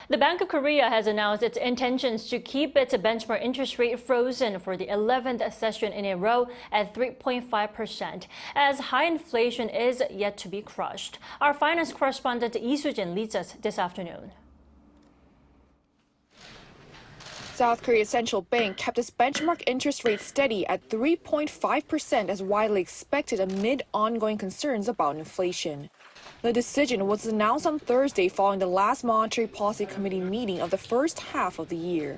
The Bank of Korea has announced its intentions to keep its benchmark interest rate frozen for the 11th session in a row at 3.5%, as high inflation is yet to be crushed. Our finance correspondent Lee Soo-jin leads us this afternoon. South Korea's central bank kept its benchmark interest rate steady at 3.5% as widely expected amid ongoing concerns about inflation. The decision was announced on Thursday following the last Monetary Policy Committee meeting of the first half of the year.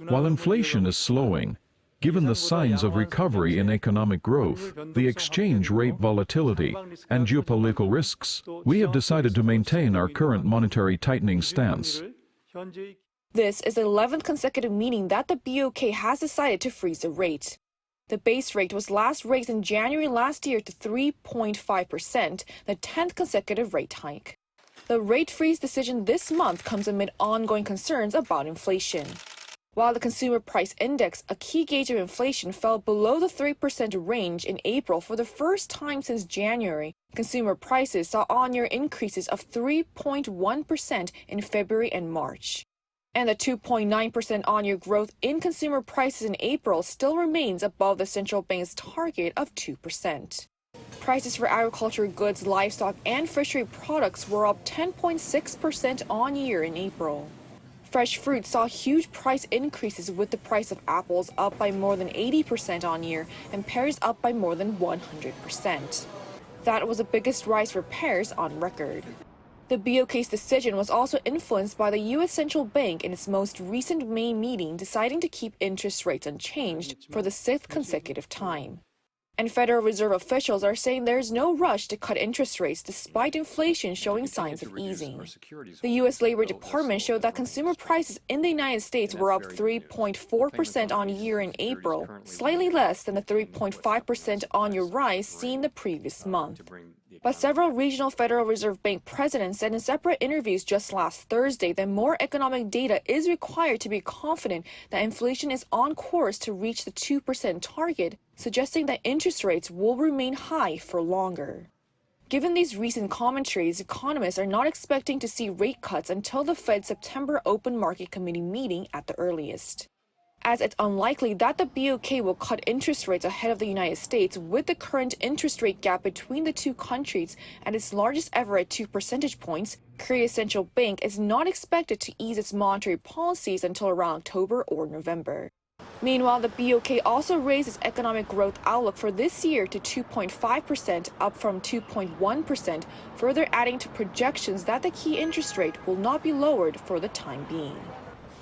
While inflation is slowing, given the signs of recovery in economic growth, the exchange rate volatility, and geopolitical risks, we have decided to maintain our current monetary tightening stance. This is the 11th consecutive meeting that the BOK has decided to freeze the rate. The base rate was last raised in January last year to 3.5%, the 10th consecutive rate hike. The rate freeze decision this month comes amid ongoing concerns about inflation. While the Consumer Price Index, a key gauge of inflation, fell below the 3% range in April for the first time since January, consumer prices saw on-year increases of 3.1% in February and March. And the 2.9% on-year growth in consumer prices in April still remains above the central bank's target of 2%. Prices for agricultural goods, livestock, and fishery products were up 10.6% on-year in April. Fresh fruit saw huge price increases, with the price of apples up by more than 80% on-year and pears up by more than 100%. That was the biggest rise for pears on record. The BOK's decision was also influenced by the U.S. Central Bank in its most recent May meeting, deciding to keep interest rates unchanged for the 6th consecutive time. And Federal Reserve officials are saying there is no rush to cut interest rates despite inflation showing signs of easing. The U.S. Labor Department showed that consumer prices in the United States were up 3.4% on-year in April, slightly less than the 3.5% on-year rise seen the previous month. But several regional Federal Reserve Bank presidents said in separate interviews just last Thursday that more economic data is required to be confident that inflation is on course to reach the 2% target, suggesting that interest rates will remain high for longer. Given these recent commentaries, economists are not expecting to see rate cuts until the Fed's September Open Market Committee meeting at the earliest, as it's unlikely that the BOK will cut interest rates ahead of the United States, with the current interest rate gap between the two countries at its largest ever at 2 percentage points. Korea's central bank is not expected to ease its monetary policies until around October or November. Meanwhile, the BOK also raised its economic growth outlook for this year to 2.5%, up from 2.1%, further adding to projections that the key interest rate will not be lowered for the time being.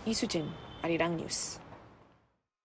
Lee Soo-jin, Arirang News.